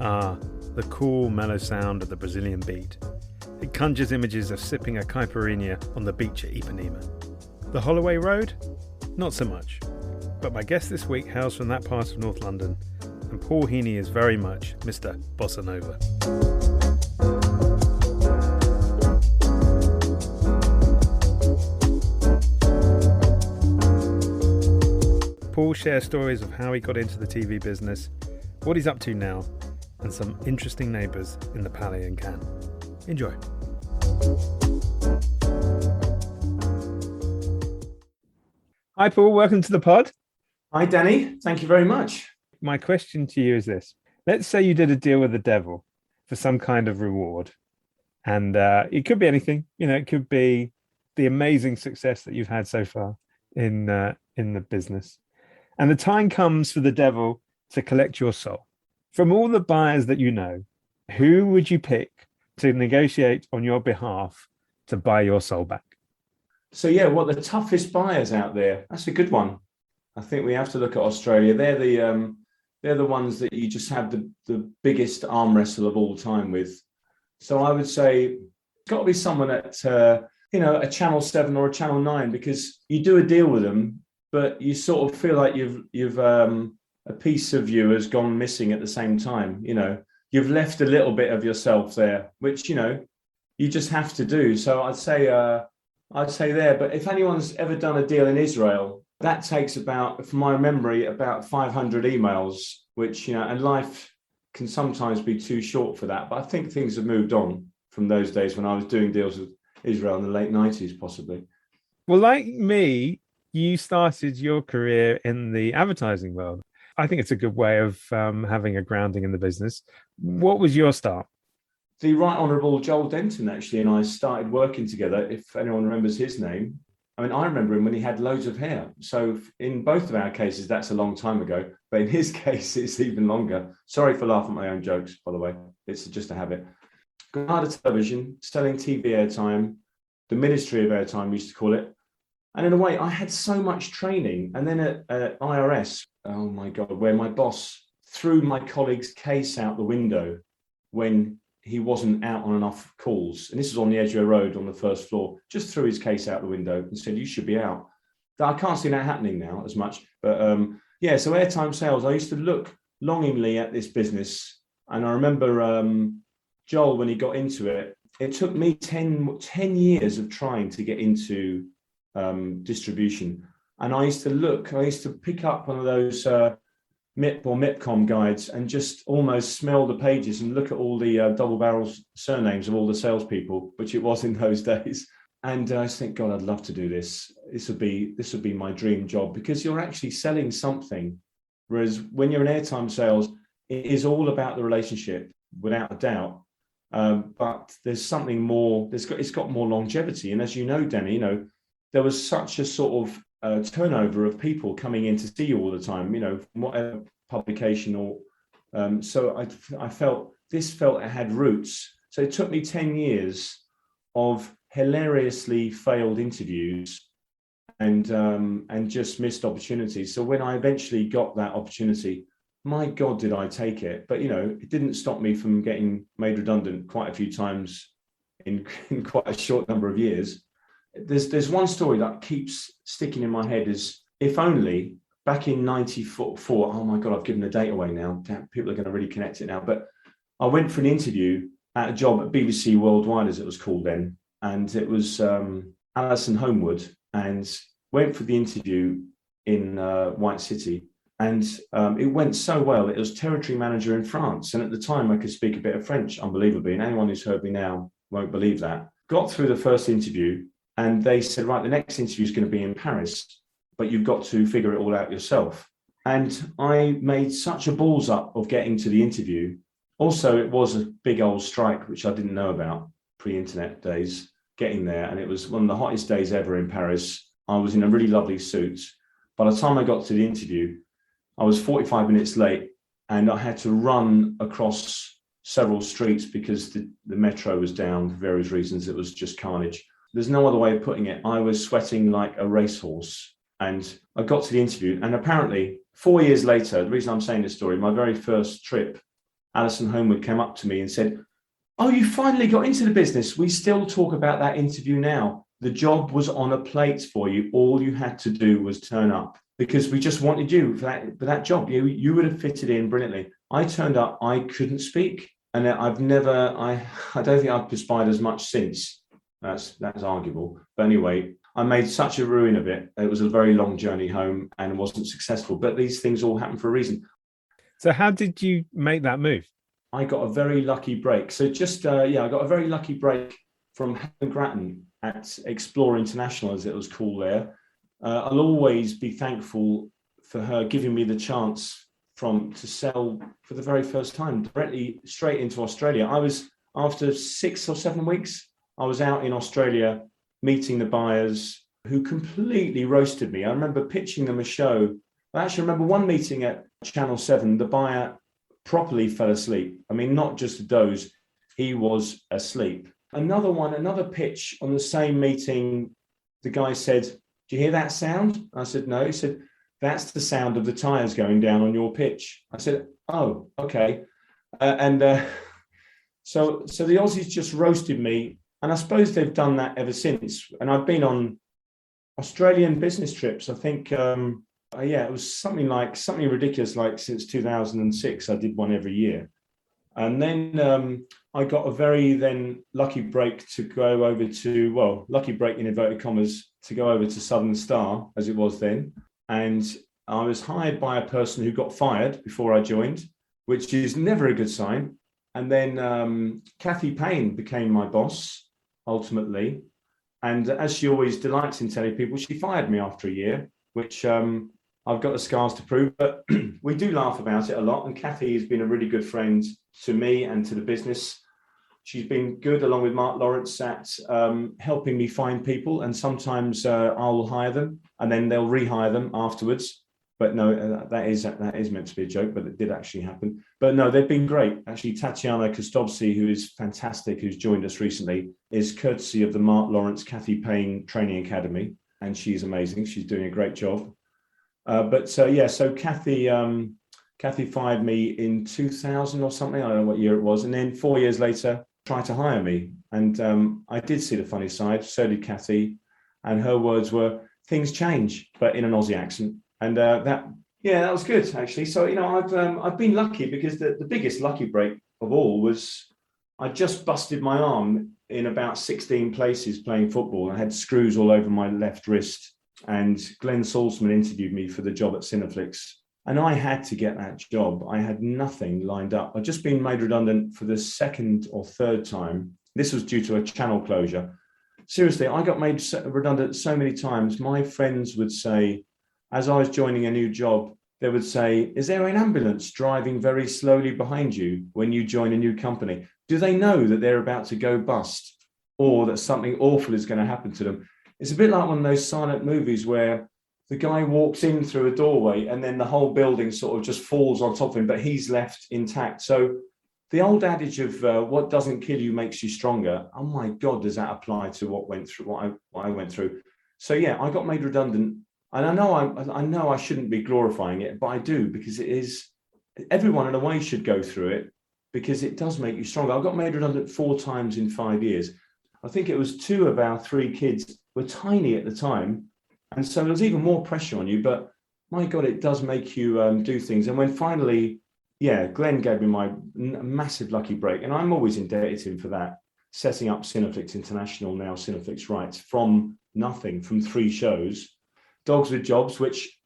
Ah, the cool, mellow sound of the Brazilian beat. It conjures images of sipping a caipirinha on the beach at Ipanema. The Holloway Road? Not so much. But my guest this week hails from that part of North London, and Paul Heaney is very much Mr. Bossa Nova. Paul shares stories of how he got into the TV business, what he's up to now, and some interesting neighbours in the Palais in Cannes. Enjoy. Hi Paul, welcome to the pod. Hi Danny, thank you very much. My question to you is this. Let's say you did a deal with the devil for some kind of reward. And it could be anything. You know, it could be the amazing success that you've had so far in the business. And the time comes for the devil to collect your soul. From all the buyers that you know, who would you pick to negotiate on your behalf to buy your soul back? So yeah, what the toughest buyers out there? That's a good one. I think we have to look at Australia. They're the ones that you just have the biggest arm wrestle of all time with. So I would say it's got to be someone at a Channel 7 or a Channel 9, because you do a deal with them, but you sort of feel like you've a piece of you has gone missing at the same time. You know, you've left a little bit of yourself there, which you just have to do. So I'd say there. But if anyone's ever done a deal in Israel, that takes about, from my memory, about 500 emails, which and life can sometimes be too short for that. But I think things have moved on from those days when I was doing deals with Israel in the late 90s, possibly. Well, like me, you started your career in the advertising world. I think it's a good way of having a grounding in the business. What was your start? The Right Honourable Joel Denton, actually, and I started working together, if anyone remembers his name. I mean, I remember him when he had loads of hair. So in both of our cases, that's a long time ago. But in his case, it's even longer. Sorry for laughing at my own jokes, by the way. It's just a habit. Got television, selling TV airtime, the Ministry of Airtime, we used to call it. And in a way, I had so much training. And then at IRS, oh my God, where my boss threw my colleague's case out the window when he wasn't out on enough calls. And this was on the Edgware Road on the first floor, just threw his case out the window and said, you should be out. I can't see that happening now as much. But so airtime sales, I used to look longingly at this business. And I remember Joel, when he got into it, it took me 10 years of trying to get into distribution. And I used to pick up one of those MIP or Mipcom guides and just almost smell the pages and look at all the double barrel surnames of all the salespeople, which it was in those days. And I just think, God, I'd love to do this. This would be my dream job, because you're actually selling something. Whereas when you're in airtime sales, it is all about the relationship, without a doubt. But there's something more. It's got more longevity. And as you know, Danny, there was such a sort of turnover of people coming in to see you all the time, from whatever publication or so I felt it had roots. So it took me 10 years of hilariously failed interviews and just missed opportunities. So when I eventually got that opportunity, my God, did I take it. But it didn't stop me from getting made redundant quite a few times in quite a short number of years. There's one story that keeps sticking in my head, is if only back in 94, oh my God, I've given the date away now. Damn, people are going to really connect it now. But I went for an interview at a job at BBC Worldwide, as it was called then. And it was Alison Homewood, and went for the interview in White City. And it went so well. It was territory manager in France. And at the time I could speak a bit of French, unbelievably. And anyone who's heard me now won't believe that. Got through the first interview. And they said, right, the next interview is going to be in Paris, but you've got to figure it all out yourself. And I made such a balls up of getting to the interview. Also, it was a big old strike, which I didn't know about pre-internet days, getting there. And it was one of the hottest days ever in Paris. I was in a really lovely suit. By the time I got to the interview, I was 45 minutes late, and I had to run across several streets because the metro was down for various reasons. It was just carnage. There's no other way of putting it. I was sweating like a racehorse, and I got to the interview. And apparently 4 years later, the reason I'm saying this story, my very first trip Alison Homewood came up to me and said, "Oh, you finally got into the business. We still talk about that interview now. The job was on a plate for you. All you had to do was turn up because we just wanted you for that job. You would have fitted in brilliantly." I turned up, I couldn't speak. And I don't think I've perspired as much since. That's arguable. But anyway, I made such a ruin of it. It was a very long journey home and wasn't successful. But these things all happen for a reason. So how did you make that move? I got a very lucky break. So I got a very lucky break from Helen Grattan at Explore International, as it was called there. I'll always be thankful for her giving me the chance to sell for the very first time directly straight into Australia. I was, after 6 or 7 weeks, I was out in Australia meeting the buyers who completely roasted me. I remember pitching them a show. I actually remember one meeting at Channel 7, the buyer properly fell asleep. I mean, not just a doze, he was asleep. Another pitch on the same meeting, the guy said, "Do you hear that sound?" I said, "No." He said, "That's the sound of the tyres going down on your pitch." I said, "Oh, okay." So the Aussies just roasted me. And I suppose they've done that ever since. And I've been on Australian business trips. I think, it was something ridiculous, like since 2006, I did one every year. And then I got a very lucky break to go over to, lucky break in inverted commas, to go over to Southern Star, as it was then. And I was hired by a person who got fired before I joined, which is never a good sign. And then Kathy Payne became my boss, ultimately. And as she always delights in telling people, she fired me after a year, which I've got the scars to prove. But we do laugh about it a lot. And Kathy has been a really good friend to me and to the business. She's been good, along with Mark Lawrence, at helping me find people. And sometimes I'll hire them and then they'll rehire them afterwards. But no, that is meant to be a joke, but it did actually happen. But no, they've been great. Actually, Tatiana Kostovsky, who is fantastic, who's joined us recently, is courtesy of the Mark Lawrence Kathy Payne Training Academy. And she's amazing. She's doing a great job. So Kathy fired me in 2000 or something. I don't know what year it was. And then 4 years later, tried to hire me. And I did see the funny side. So did Kathy. And her words were, "Things change," but in an Aussie accent. And that was good, actually. So, I've been lucky because the biggest lucky break of all was I just busted my arm in about 16 places playing football. I had screws all over my left wrist. And Glenn Salzman interviewed me for the job at Cineflix. And I had to get that job. I had nothing lined up. I'd just been made redundant for the second or third time. This was due to a channel closure. Seriously, I got made redundant so many times. My friends would say, as I was joining a new job, they would say, "Is there an ambulance driving very slowly behind you when you join a new company? Do they know that they're about to go bust or that something awful is going to happen to them?" It's a bit like one of those silent movies where the guy walks in through a doorway and then the whole building sort of just falls on top of him, but he's left intact. So the old adage of what doesn't kill you makes you stronger. Oh my God, does that apply to what I went through? So yeah, I got made redundant. And I know I shouldn't be glorifying it, but I do, because it is, everyone in a way should go through it because it does make you stronger. I got made redundant 4 times in 5 years. I think it was 2 of our 3 kids were tiny at the time. And so there was even more pressure on you, but my God, it does make you do things. And when finally, Glenn gave me my massive lucky break, and I'm always indebted to him for that, setting up Cineflix International, now Cineflix Rights, from nothing, from 3 shows. Dogs with Jobs, which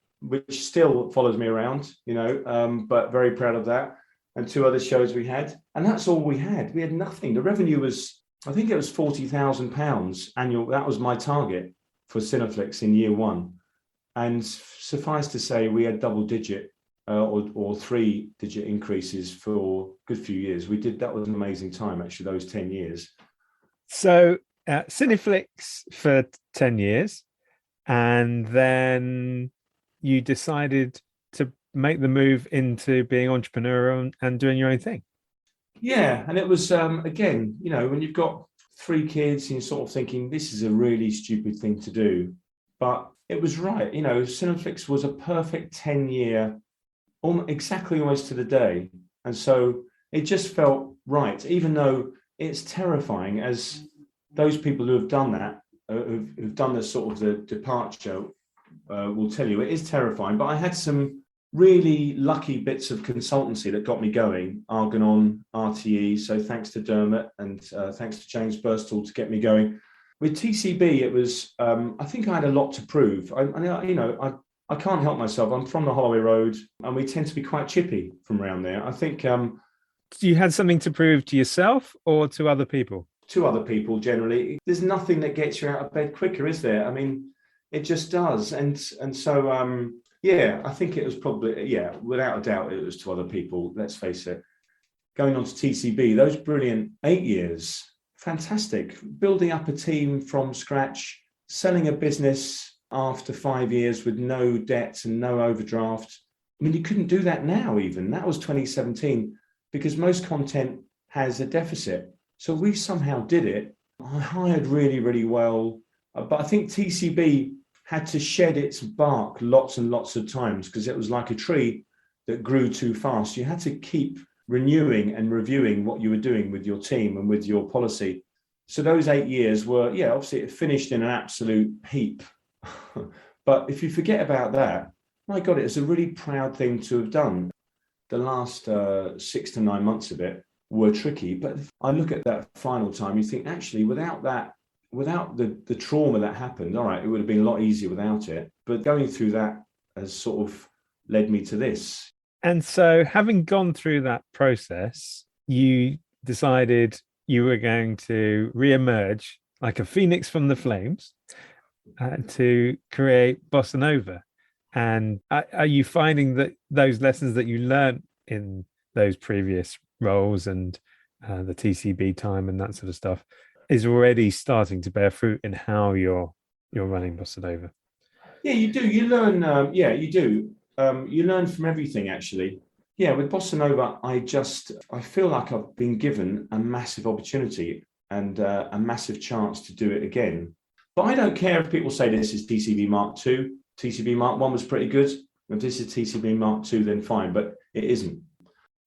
still follows me around, but very proud of that. And 2 other shows we had. And that's all we had. We had nothing. The revenue was, I think it was £40,000 annual. That was my target for Cineflix in year 1. And suffice to say, we had double-digit or 3-digit increases for a good few years. That was an amazing time, actually, those 10 years. So Cineflix for 10 years. And then you decided to make the move into being entrepreneurial and doing your own thing. Yeah. And it was, again, when you've got 3 kids and you're sort of thinking, this is a really stupid thing to do. But it was right. Cineflix was a perfect 10-year, exactly almost to the day. And so It just felt right, even though it's terrifying, as those people who have done that, who've done the sort of the departure, will tell you. It is terrifying, but I had some really lucky bits of consultancy that got me going. Argonon, RTE, so thanks to Dermot and thanks to James Burstall to get me going. With TCB, it was, I think I had a lot to prove. I can't help myself. I'm from the Holloway Road, and we tend to be quite chippy from around there. I think you had something to prove to yourself or to other people? To other people, generally. There's nothing that gets you out of bed quicker, is there? I mean, it just does. And so, I think it was probably, without a doubt, it was to other people. Let's face it. Going on to TCB, those brilliant 8 years, fantastic. Building up a team from scratch, selling a business after 5 years with no debts and no overdraft. I mean, you couldn't do that now even. That was 2017, because most content has a deficit. So we somehow did it. I hired really, really well. But I think TCB had to shed its bark lots and lots of times, because it was like a tree that grew too fast. You had to keep renewing and reviewing what you were doing with your team and with your policy. So those 8 years were, obviously it finished in an absolute heap. But if you forget about that, my God, it's a really proud thing to have done. The last 6 to 9 months of it were tricky, but I look at that final time, you think, actually, without the trauma that happened, all right, it would have been a lot easier without it. But going through that has sort of led me to this. And so, having gone through that process, you decided you were going to re-emerge like a phoenix from the flames to create Bossa Nova. And are you finding that those lessons that you learned in those previous roles and the TCB time and that sort of stuff is already starting to bear fruit in how you're running Bossa Nova? Yeah, you do. You learn. You do. You learn from everything, actually. Yeah, with Bossa Nova, I feel like I've been given a massive opportunity and a massive chance to do it again. But I don't care if people say this is TCB Mark II. TCB Mark 1 was pretty good. If this is TCB Mark II, then fine, but it isn't.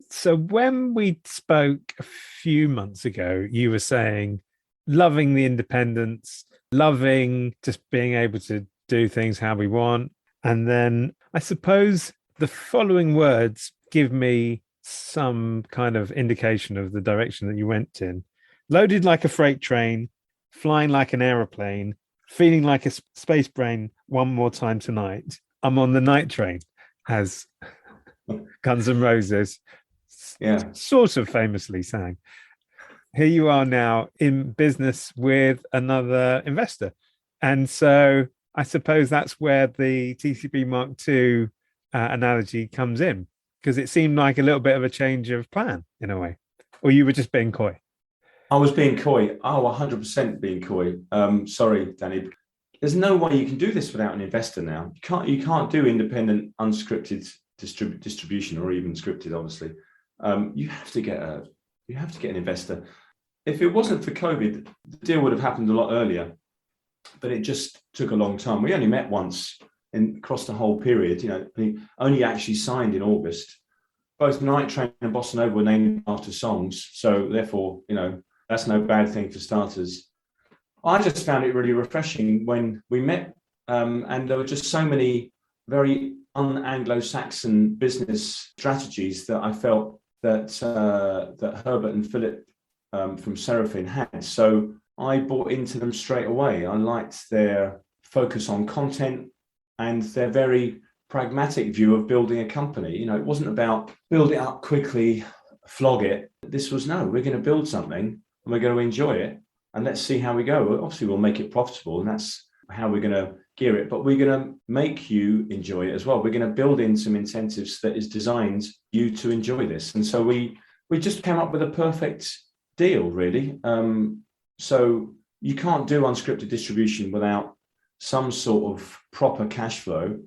So when we spoke a few months ago, you were saying loving the independence, loving just being able to do things how we want. And then I suppose the following words give me some kind of indication of the direction that you went in. Loaded like a freight train, flying like an aeroplane, feeling like a space brain one more time tonight. I'm on the night train, as Guns N' Roses sort of famously sang. Here you are now in business with another investor. And so I suppose that's where the TCB Mark II analogy comes in, because it seemed like a little bit of a change of plan in a way. Or you were just being coy? I was being coy. 100% being coy. Sorry, Danny. There's no way you can do this without an investor now. You can't do independent, unscripted distribution, or even scripted, obviously. You have to get an investor. If it wasn't for COVID, the deal would have happened a lot earlier, but it just took a long time. We only met once across the whole period. We only actually signed in August. Both Night Train and Bossa Nova were named after songs, so therefore, that's no bad thing for starters. I just found it really refreshing when we met, and there were just so many very un-Anglo-Saxon business strategies that I felt that Herbert and Philip from Seraphim had. So I bought into them straight away. I liked their focus on content and their very pragmatic view of building a company. It wasn't about build it up quickly, flog it. This was, no, we're going to build something and we're going to enjoy it, and let's see how we go. Obviously, we'll make it profitable, and that's how we're going to gear it. But we're going to make you enjoy it as well. We're going to build in some incentives that is designed you to enjoy this. And so we just came up with a perfect deal, really. So you can't do unscripted distribution without some sort of proper cash flow,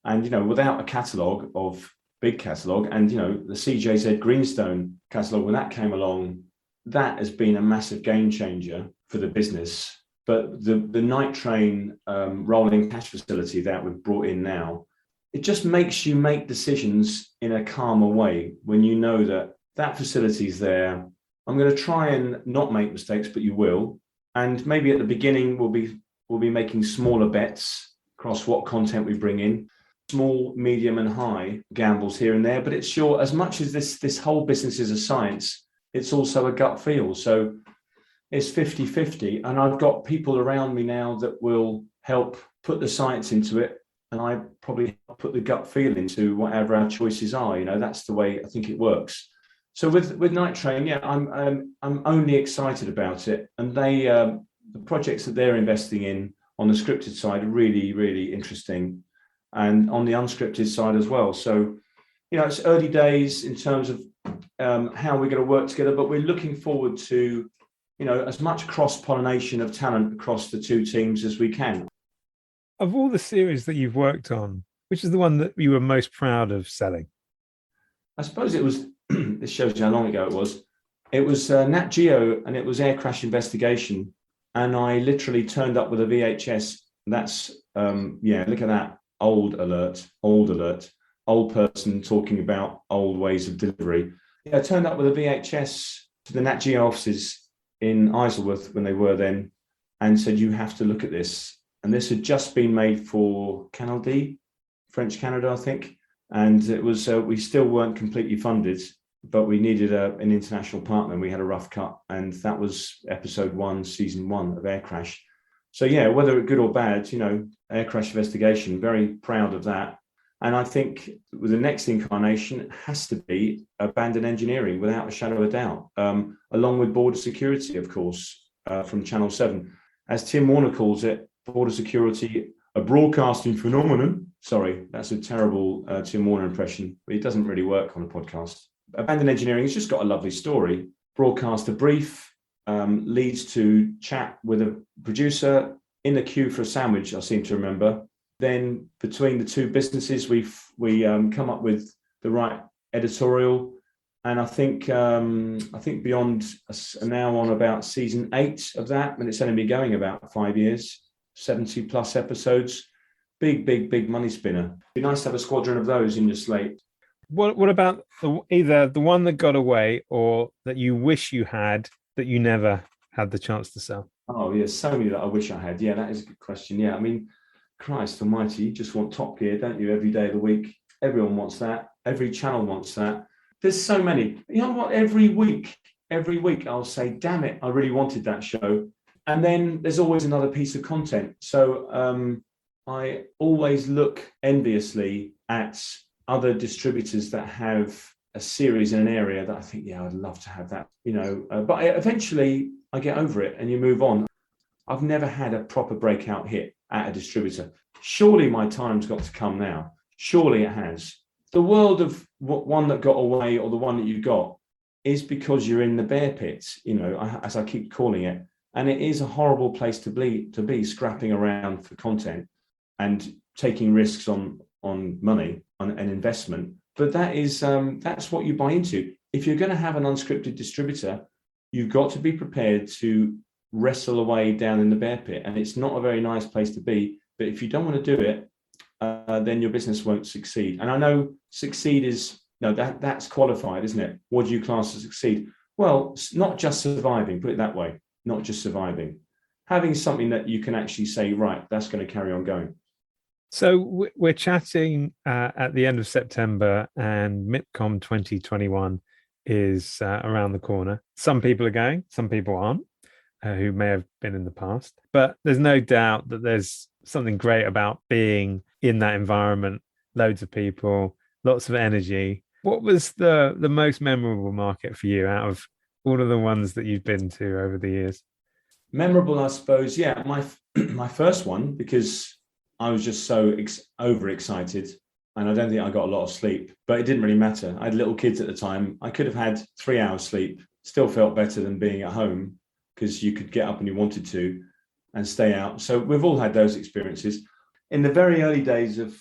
and without a catalogue of big catalogue, and the CJZ Greenstone catalogue, when that came along, that has been a massive game changer for the business. But the Night Train rolling cash facility that we've brought in now, it just makes you make decisions in a calmer way when you know that that facility's there. I'm going to try and not make mistakes, but you will. And maybe at the beginning, we'll be making smaller bets across what content we bring in, small, medium, and high gambles here and there. But it's sure, as much as this whole business is a science, it's also a gut feel. So it's 50-50. And I've got people around me now that will help put the science into it. And I probably put the gut feel into whatever our choices are. That's the way I think it works. So with Night Train, yeah, I'm only excited about it. And the projects that they're investing in on the scripted side are really, really interesting. And on the unscripted side as well. So, it's early days in terms of how we're going to work together, but we're looking forward to, as much cross-pollination of talent across the two teams as we can. Of all the series that you've worked on, which is the one that you were most proud of selling? I suppose it was, this shows you how long ago it was. It was Nat Geo, and it was air crash investigation. And I literally turned up with a VHS. That's, look at that. Old alert, old person talking about old ways of delivery. I turned up with a VHS to the Nat Geo offices in Isleworth when they were then, and said, you have to look at this. And this had just been made for Canal D, French Canada, I think. And it was, we still weren't completely funded, but we needed an international partner. And we had a rough cut. And that was episode 1, season 1 of Air Crash. So yeah, whether good or bad, air crash investigation, very proud of that. And I think with the next incarnation, it has to be abandoned engineering, without a shadow of a doubt, along with border security, of course, from Channel 7. As Tim Warner calls it, border security, a broadcasting phenomenon. Sorry, that's a terrible Tim Warner impression, but it doesn't really work on a podcast. Abandoned engineering has just got a lovely story. Broadcast a brief, leads to chat with a producer in the queue for a sandwich, I seem to remember. Then between the two businesses, we come up with the right editorial. And I think beyond now on about season 8 of that, and it's only been going about 5 years, 70 plus episodes, big money spinner. It'd be nice to have a squadron of those in your slate. What about either the one that got away or that you wish you had that you never had the chance to sell? Oh, yeah, so many that I wish I had. Yeah, that is a good question. Yeah, I mean, Christ almighty, you just want Top Gear, don't you, every day of the week? Everyone wants that. Every channel wants that. There's so many. You know what? Every week, I'll say, damn it, I really wanted that show. And then there's always another piece of content. So I always look enviously at other distributors that have a series in an area that I think, yeah, I'd love to have that, but eventually I get over it and you move on. I've never had a proper breakout hit at a distributor. Surely my time's got to come now. Surely it has. The world of one that got away or the one that you got is because you're in the bear pit, as I keep calling it. And it is a horrible place to be scrapping around for content and taking risks on money and investment. But that's what you buy into. If you're going to have an unscripted distributor, you've got to be prepared to wrestle away down in the bear pit. And it's not a very nice place to be. But if you don't want to do it, then your business won't succeed. And I know succeed is, that's qualified, isn't it? What do you class as succeed? Well, it's not just surviving, put it that way, not just surviving. Having something that you can actually say, right, that's going to carry on going. So we're chatting at the end of September, and Mipcom 2021 is around the corner. Some people are going, some people aren't, who may have been in the past. But there's no doubt that there's something great about being in that environment, loads of people, lots of energy. What was the most memorable market for you out of all of the ones that you've been to over the years? Memorable, I suppose, yeah. My first one, because I was just so overexcited, and I don't think I got a lot of sleep, but it didn't really matter. I had little kids at the time. I could have had 3 hours sleep, still felt better than being at home because you could get up when you wanted to and stay out. So we've all had those experiences. In the very early days of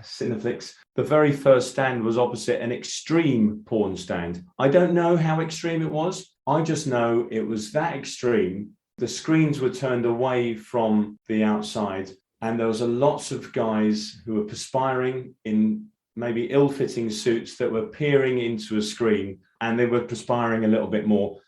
Cineflix, the very first stand was opposite an extreme porn stand. I don't know how extreme it was. I just know it was that extreme. The screens were turned away from the outside, and there was lots of guys who were perspiring in maybe ill-fitting suits that were peering into a screen and they were perspiring a little bit more.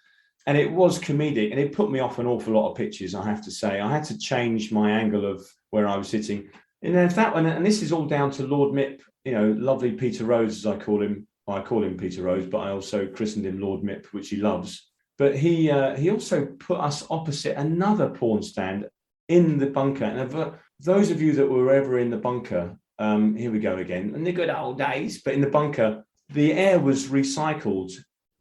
And it was comedic, and it put me off an awful lot of pitches, I have to say. I had to change my angle of where I was sitting. And then that one, and this is all down to Lord Mip, lovely Peter Rose, as I call him. Well, I call him Peter Rose, but I also christened him Lord Mip, which he loves. But he also put us opposite another porn stand in the bunker. And for those of you that were ever in the bunker, here we go again, in the good old days, but in the bunker, the air was recycled.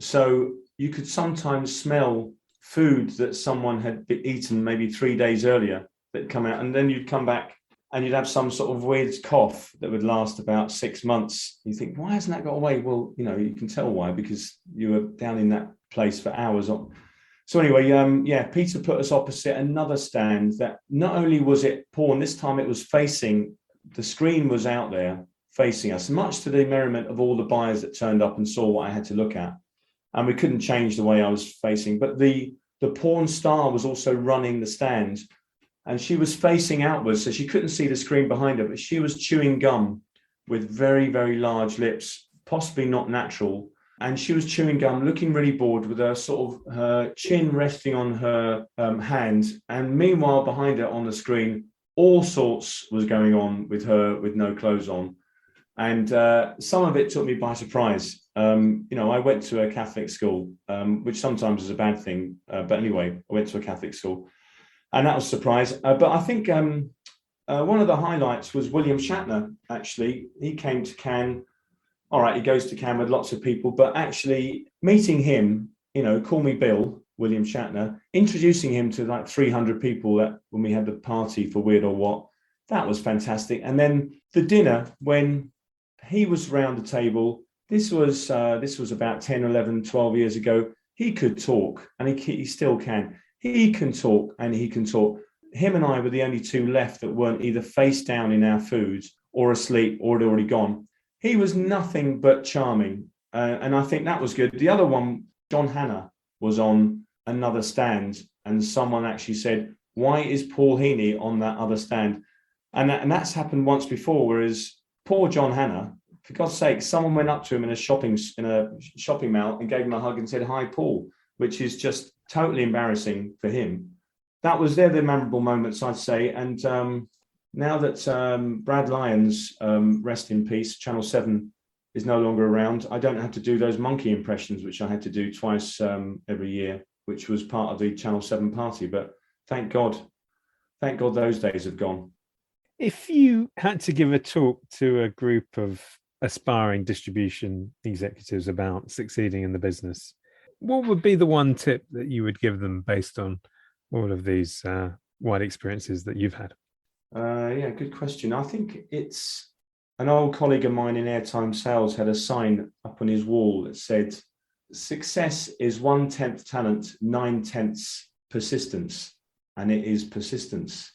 So you could sometimes smell food that someone had eaten maybe 3 days earlier that come out. And then you'd come back and you'd have some sort of weird cough that would last about 6 months. You think, why hasn't that got away? Well, you can tell why, because you were down in that place for hours. So anyway, Peter put us opposite another stand that not only was it porn, this time it was facing, the screen was out there facing us, much to the merriment of all the buyers that turned up and saw what I had to look at. And we couldn't change the way I was facing. But the porn star was also running the stand, and she was facing outwards, so she couldn't see the screen behind her, but she was chewing gum with very, very large lips, possibly not natural. And she was chewing gum, looking really bored, with her chin resting on her hand. And meanwhile, behind her on the screen, all sorts was going on with her with no clothes on. And some of it took me by surprise. I went to a Catholic school, which sometimes is a bad thing. But anyway, I went to a Catholic school, and that was a surprise. But I think one of the highlights was William Shatner, actually. He came to Cannes. All right, he goes to Cannes with lots of people, but actually meeting him, call me Bill, William Shatner, introducing him to like 300 people when we had the party for Weird or What, that was fantastic. And then the dinner, when he was around the table, this was about 10, 11, 12 years ago. He could talk, and he still can. He can talk, and he can talk. Him and I were the only two left that weren't either face down in our food or asleep or had already gone. He was nothing but charming, and I think that was good. The other one, John Hannah, was on another stand, and someone actually said, why is Paul Heaney on that other stand? And that's happened once before, whereas poor John Hannah, for God's sake, someone went up to him in a shopping mall and gave him a hug and said, hi, Paul, which is just totally embarrassing for him. They're the memorable moments, I'd say. And now that Brad Lyons, rest in peace, Channel 7 is no longer around, I don't have to do those monkey impressions, which I had to do twice every year, which was part of the Channel 7 party. But thank God those days have gone. If you had to give a talk to a group of aspiring distribution executives about succeeding in the business, what would be the one tip that you would give them based on all of these wide experiences that you've had? Good question. I think it's an old colleague of mine in airtime sales had a sign up on his wall that said, success is 1/10 talent, 9/10 persistence. And it is persistence.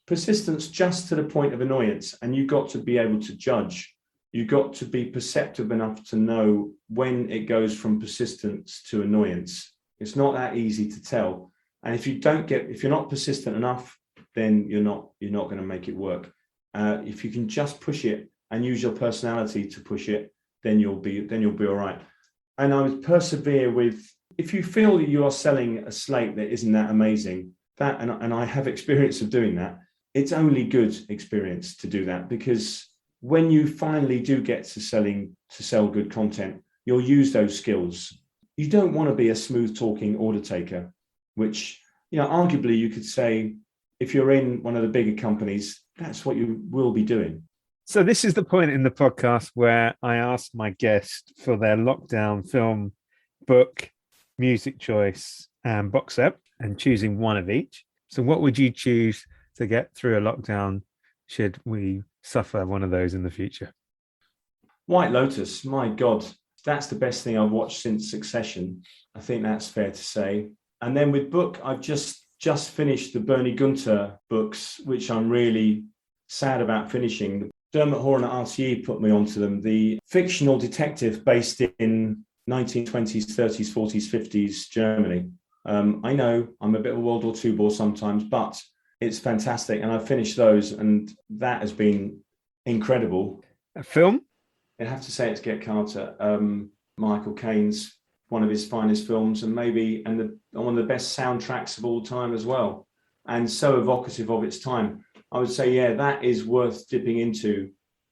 Persistence just to the point of annoyance. And you've got to be able to judge. You've got to be perceptive enough to know when it goes from persistence to annoyance. It's not that easy to tell. And if you're not persistent enough, then you're not going to make it work. If you can just push it and use your personality to push it, then you'll be all right. And I would persevere with, if you feel that you are selling a slate that isn't that amazing, and I have experience of doing that, it's only good experience to do that, because when you finally do get to sell good content, you'll use those skills. You don't want to be a smooth talking order taker, which, arguably you could say, if you're in one of the bigger companies, that's what you will be doing. So this is the point in the podcast where I ask my guest for their lockdown film, book, music choice, and box set, and choosing one of each. So what would you choose to get through a lockdown should we suffer one of those in the future? White Lotus, my God, that's the best thing I've watched since Succession. I think that's fair to say. And then with book, I've just finished the Bernie Gunter books, which I'm really sad about finishing. Dermot Horan at RTE put me onto them. The fictional detective based in 1920s, 30s, 40s, 50s Germany. I know I'm a bit of a World War II bore sometimes, but it's fantastic. And I've finished those, and that has been incredible. A film? I have to say it's Get Carter. Michael Caine's one of his finest films, and one of the best soundtracks of all time as well, and so evocative of its time. I would say, yeah, that is worth dipping into,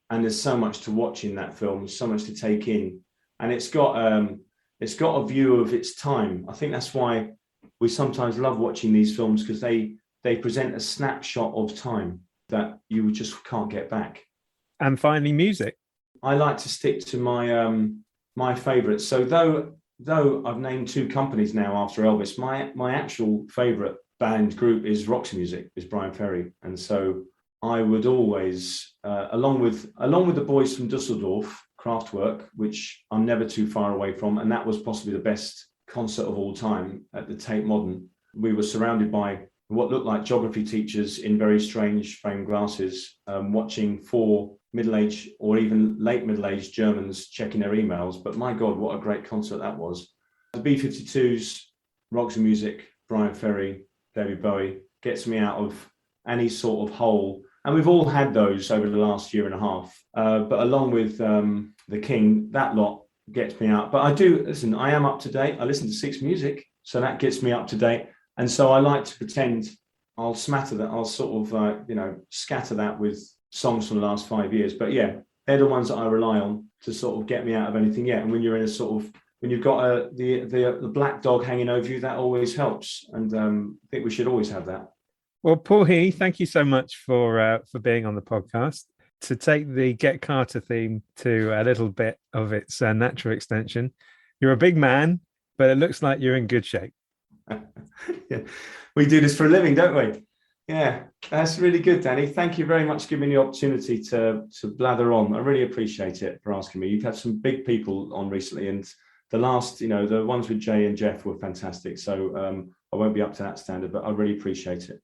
and there's so much to watch in that film, so much to take in, and it's got a view of its time. I think that's why we sometimes love watching these films, because they present a snapshot of time that you just can't get back. And finally, music. I like to stick to my favourites. So though I've named two companies now after Elvis, my actual favourite band group is Roxy Music, is Brian Ferry, and so I would always, along with the boys from Dusseldorf, Kraftwerk, which I'm never too far away from, and that was possibly the best concert of all time at the Tate Modern. We were surrounded by what looked like geography teachers in very strange framed glasses, watching four middle-aged or even late middle-aged Germans checking their emails. But my God, what a great concert that was. The B-52s, Roxy Music, Brian Ferry, David Bowie, gets me out of any sort of hole. And we've all had those over the last year and a half. But along with The King, that lot gets me out. But I am up to date. I listen to Six Music, so that gets me up to date. And so I like to pretend I'll scatter that with songs from the last 5 years. But yeah, they're the ones that I rely on to sort of get me out of anything. Yeah, and when you're in when you've got the black dog hanging over you, that always helps. And I think we should always have that. Well, Paul Heaney, thank you so much for being on the podcast. To take the Get Carter theme to a little bit of its natural extension, you're a big man, but it looks like you're in good shape. Yeah, we do this for a living, don't we? Yeah, that's really good, Danny. Thank you very much for giving me the opportunity to blather on. I really appreciate it for asking me. You've had some big people on recently, and the last, the ones with Jay and Jeff were fantastic. So I won't be up to that standard, but I really appreciate it.